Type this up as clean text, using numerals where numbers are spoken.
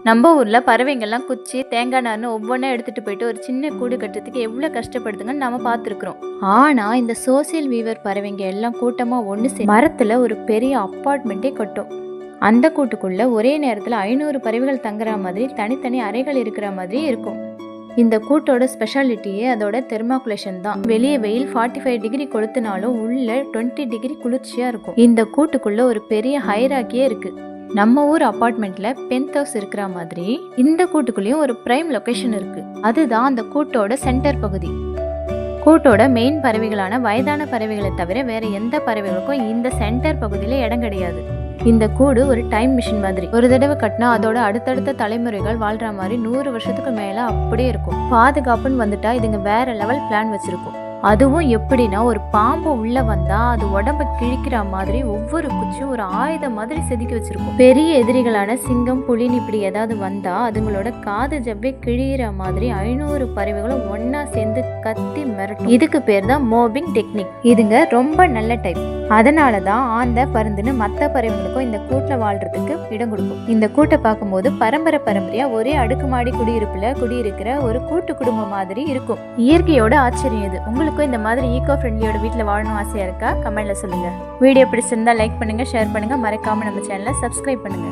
நம்ம ஊர்ல பறவைங்கள்லாம் குச்சி தேங்காய் நார்னு ஒவ்வொன்றா எடுத்துட்டு போயிட்டு ஒரு சின்ன கூடு கட்டுறதுக்கு எவ்வளவு கஷ்டப்படுதுங்கன்னு நாம பார்த்துருக்குறோம். ஆனா இந்த சோசியல் வீவர் பறவைங்க எல்லாம் கூட்டமா ஒன்று சேர்ந்து மரத்துல ஒரு பெரிய அப்பார்ட்மெண்ட்டே கட்டும். அந்த கூட்டுக்குள்ள ஒரே நேரத்துல 500 பறவைகள் தங்குற மாதிரி தனித்தனி அறைகள் இருக்கிற மாதிரி இருக்கும். இந்த கூட்டோட ஸ்பெஷாலிட்டியே அதோட தெர்மாகுலேஷன் தான். வெளியே வெயில் 45 டிகிரி கொளுத்தினாலும் உள்ள 20 டிகிரி குளிர்ச்சியா இருக்கும். இந்த கூட்டுக்குள்ள ஒரு பெரிய ஹைராக்கியே இருக்கு. நம்ம ஊர் அபார்ட்மெண்ட்ல பென்த் ஹவுஸ் இருக்கிற மாதிரி இந்த கூட்டுக்குள்ளேயும் ஒரு பிரைம் லொகேஷன் இருக்கு. அதுதான் அந்த கூட்டோட சென்டர் பகுதி. கூட்டோட மெயின் பறவைகளான வயதான பறவைகளை தவிர வேற எந்த பறவைகளுக்கும் இந்த சென்டர் பகுதியில இடம் கிடையாது. இந்த கூடு ஒரு டைம் மிஷின் மாதிரி. ஒரு தடவை கட்டினா அதோட அடுத்தடுத்த தலைமுறைகள் வாழ்ற மாதிரி 100 வருஷத்துக்கு மேல அப்படியே இருக்கும். பாதுகாப்புன்னு வந்துட்டா இதுங்க வேற லெவல் பிளான் வச்சிருக்கும். அதுவும் எப்படின்னா, ஒரு பாம்பு உள்ள வந்தா அது உடம்ப கிழிக்கிற மாதிரி ஒவ்வொரு குச்சியும் ஒரு ஆயுதம் மாதிரி செதுக்கி வச்சிருக்கும். பெரிய எதிரிகளான சிங்கம், புலின்னு இப்படி ஏதாவது வந்தா அதுங்களோட காது ஜவ்வே கிழிகிற மாதிரி 500 பறவைகளும் ஒன்னா சேர்ந்து கத்தி மிரட்டும். இதுக்கு பேர் தான் மோபிங் டெக்னிக். இதுங்க ரொம்ப நல்ல டைப். அதனாலதான் ஆந்த பருந்துன்னு மற்ற பறவைகளுக்கும் இந்த கூட்டுல வாழ்றதுக்கு இடம் கொடுக்கும். இந்த கூட்டை பார்க்கும்போது பரம்பரையா ஒரே அடுக்குமாடி குடியிருப்புல குடியிருக்கிற ஒரு கூட்டு குடும்பம் மாதிரி இருக்கும். இயற்கையோட ஆச்சரியம் இது. உங்களுக்கும் இந்த மாதிரி ஈகோ ஃப்ரெண்ட்லியோட வீட்டுல வாழணும் ஆசையா இருக்கா? கமெண்ட்ல சொல்லுங்க. வீடியோ பிடிச்சிருந்தா லைக் பண்ணுங்க, ஷேர் பண்ணுங்க, மறக்காம நம்ம சேனலை சப்ஸ்கிரைப் பண்ணுங்க.